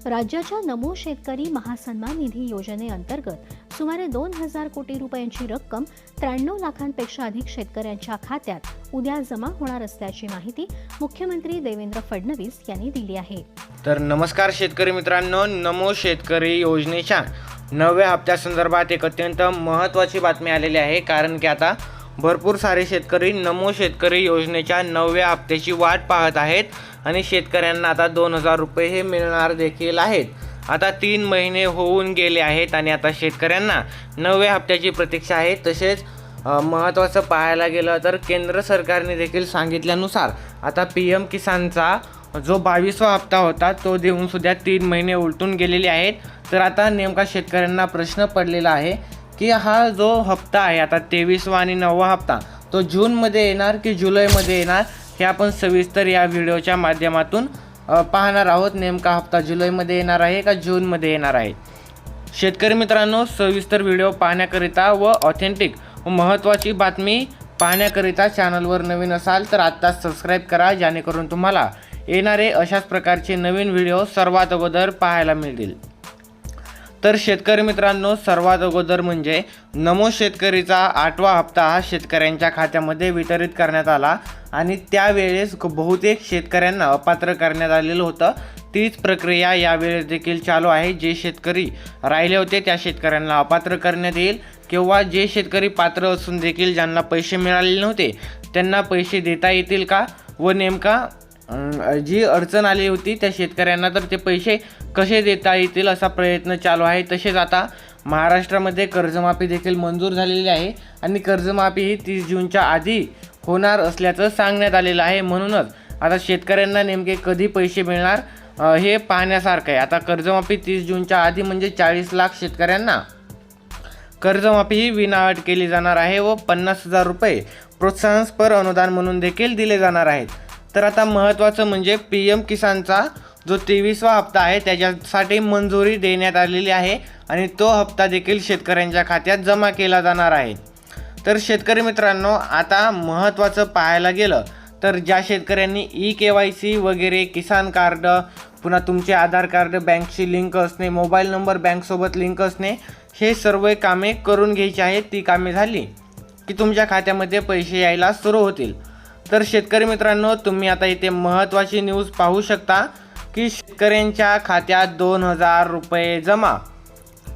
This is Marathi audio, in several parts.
राज्याच्या नमो शेतकरी महासन्मान निधी योजनेअंतर्गत सुमारे 2,000 कोटी रुपयांची रक्कम 93 लाखांपेक्षा अधिक शेतकऱ्यांच्या खात्यात उद्या जमा होणार असल्याची माहिती मुख्यमंत्री देवेंद्र फडणवीस यांनी दिली आहे. तर नमस्कार शेतकरी मित्रांनो, नमो शेतकरी योजनेच्या नव्या हप्त्यासंदर्भात एक अत्यंत महत्त्वाची बातमी आलेली आहे. कारण की आता भरपूर सारे शेतकरी नमो शेतकरी योजनेच्या नव्या हप्त्याची वाट पाहत आहेत आणि शेतकऱ्यांना आता 2,000 रुपये हे मिळणार देखील आहेत. आता 3 महिने होऊन गेले आहेत आणि आता शेतकऱ्यांना नव्या हप्त्याची प्रतीक्षा आहे. तसेच महत्त्वाचं पाहायला गेलं तर केंद्र सरकारने देखील सांगितल्यानुसार आता PM किसानचा जो 22वा हप्ता होता तो देऊन सुद्धा 3 महिने उलटून गेलेले आहेत. तर आता नेमका शेतकऱ्यांना प्रश्न पडलेला आहे की हा जो हप्ता आहे आता 23वा आणि 9वा हप्ता तो जूनमध्ये येणार की जुलैमध्ये येणार, हे आपण सविस्तर या व्हिडिओच्या माध्यमातून पाहणार आहोत. नेमका हप्ता जुलैमध्ये येणार आहे का जूनमध्ये येणार आहे. शेतकरी मित्रांनो, सविस्तर व्हिडिओ पाहण्याकरिता व ऑथेंटिक व महत्त्वाची बातमी पाहण्याकरिता चॅनलवर नवीन असाल तर आत्ताच सबस्क्राईब करा, जेणेकरून तुम्हाला येणारे अशाच प्रकारचे नवीन व्हिडिओ सर्वात अगोदर पाहायला मिळतील. तर शेतकरी मित्रांनो, सर्वात अगोदर म्हणजे नमो शेतकरीचा 8वा हप्ता हा शेतकऱ्यांच्या खात्यामध्ये वितरित करण्यात आला आणि त्यावेळेस बहुतेक शेतकऱ्यांना अपात्र करण्यात आलेलं होतं. तीच प्रक्रिया यावेळेस देखील चालू आहे. जे शेतकरी राहिले होते त्या शेतकऱ्यांना अपात्र करण्यात येईल किंवा जे शेतकरी पात्र असून देखील ज्यांना पैसे मिळालेले नव्हते त्यांना पैसे देता येतील का, व नेमका जी अडचण आली होती त्या शेतकऱ्यांना तर ते पैसे कसे देता येतील असा प्रयत्न चालू आहे. तसेच आता महाराष्ट्रामध्ये कर्जमाफी देखील मंजूर झालेली आहे आणि कर्जमाफी ही 30 जूनच्या आधी होणार असल्याचं सांगण्यात आलेलं आहे. म्हणूनच आता शेतकऱ्यांना नेमके कधी पैसे मिळणार हे पाहण्यासारखं आहे. आता कर्जमाफी 30 जूनच्या आधी म्हणजे 40 लाख शेतकऱ्यांना कर्जमाफी ही विनाअट केली जाणार आहे व 50,000 रुपये प्रोत्साहनपर अनुदान म्हणून देखील दिले जाणार आहेत. तर आता महत्त्वाचं म्हणजे PM किसानचा जो 23वा हप्ता आहे त्याच्यासाठी मंजुरी देण्यात आलेली आहे आणि तो हप्ता देखील शेतकऱ्यांच्या खात्यात जमा केला जाणार आहे. तर शेतकरी मित्रांनो, आता महत्त्वाचं पाहायला गेलं तर ज्या शेतकऱ्यांनी EKYC वगैरे, किसान कार्ड, पुन्हा तुमचे आधार कार्ड बँकशी लिंक असणे, मोबाईल नंबर बँकसोबत लिंक असणे, हे सर्व कामे करून घ्यायची आहेत. ती कामे झाली की तुमच्या खात्यामध्ये पैसे यायला सुरू होतील. तर शेतकरी मित्रांनो, तुम्ही आता इथे महत्त्वाची न्यूज पाहू शकता की शेतकऱ्यांच्या खात्यात 2,000 रुपये जमा.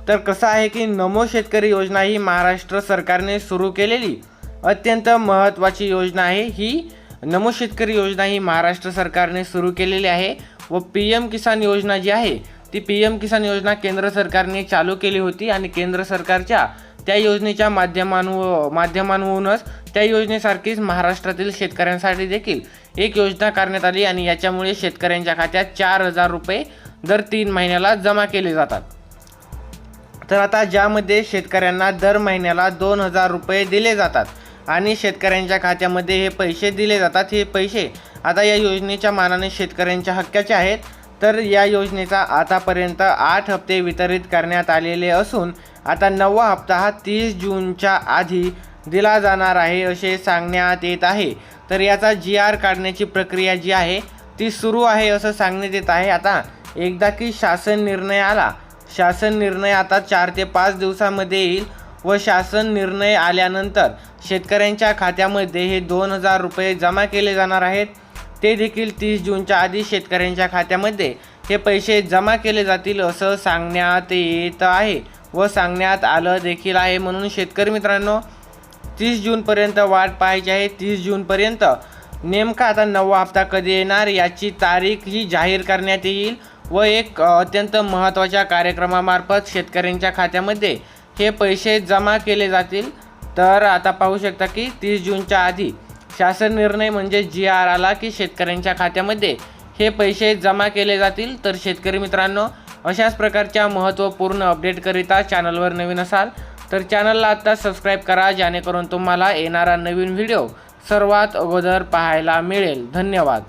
तर कसं आहे की नमो शेतकरी योजना ही महाराष्ट्र सरकारने सुरू केलेली अत्यंत महत्त्वाची योजना आहे. ही नमो शेतकरी योजना ही महाराष्ट्र सरकारने सुरू केलेली आहे व PM किसान योजना जी आहे ती PM किसान योजना केंद्र सरकारने चालू केली होती आणि केंद्र सरकारच्या त्या योजनेच्या माध्यमांवरूनच त्या योजनेसारखीच महाराष्ट्रातील शेतकऱ्यांसाठी देखील एक योजना करण्यात आली आणि याच्यामुळे शेतकऱ्यांच्या खात्यात 4,000 रुपये दर 3 महिन्याला जमा केले जातात. तर आता ज्यामध्ये शेतकऱ्यांना दर महिन्याला 2,000 रुपये दिले जातात आणि शेतकऱ्यांच्या खात्यामध्ये हे पैसे दिले जातात. हे पैसे आता या योजनेच्या मानाने शेतकऱ्यांच्या हक्काचे आहेत. तर या योजनेचा आतापर्यंत 8 हप्ते वितरित करण्यात आलेले असून आता 9वा हप्ता हा 30 जूनच्या आधी दिला जाणार आहे असे सांगण्यात येत आहे. तर याचा GR काढण्याची प्रक्रिया जी आहे ती सुरू आहे असं सांगण्यात येत आहे. आता एकदा की शासन निर्णय आला, शासन निर्णय आता 4 ते 5 दिवसामध्ये येईल व शासन निर्णय आल्यानंतर शेतकऱ्यांच्या खात्यामध्ये हे 2,000 रुपये जमा केले जाणार आहेत. ते देखील 30 जूनच्या आधी शेतकऱ्यांच्या खात्यामध्ये हे पैसे जमा केले जातील असं सांगण्यात येत आहे व सांगण्यात आलं देखील आहे. म्हणून शेतकरी मित्रांनो, 30 जूनपर्यंत वाट पाहायची आहे. 30 जूनपर्यंत नेमका आता 9वा हप्ता कधी येणार याची तारीख ही जाहीर करण्यात येईल व एक अत्यंत महत्त्वाच्या कार्यक्रमामार्फत शेतकऱ्यांच्या खात्यामध्ये हे पैसे जमा केले जातील. तर आता पाहू शकता की 30 जूनच्या आधी शासन निर्णय म्हणजे GR आला की शेतकऱ्यांच्या खात्यामध्ये हे पैसे जमा केले जातील. तर शेतकरी मित्रांनो, अशाच प्रकारच्या महत्त्वपूर्ण अपडेटकरिता चॅनलवर नवीन असाल तर चॅनलला आत्ता सबस्क्राईब करा, जेणेकरून तुम्हाला येणारा नवीन व्हिडिओ सर्वात अगोदर पाहायला मिळेल. धन्यवाद.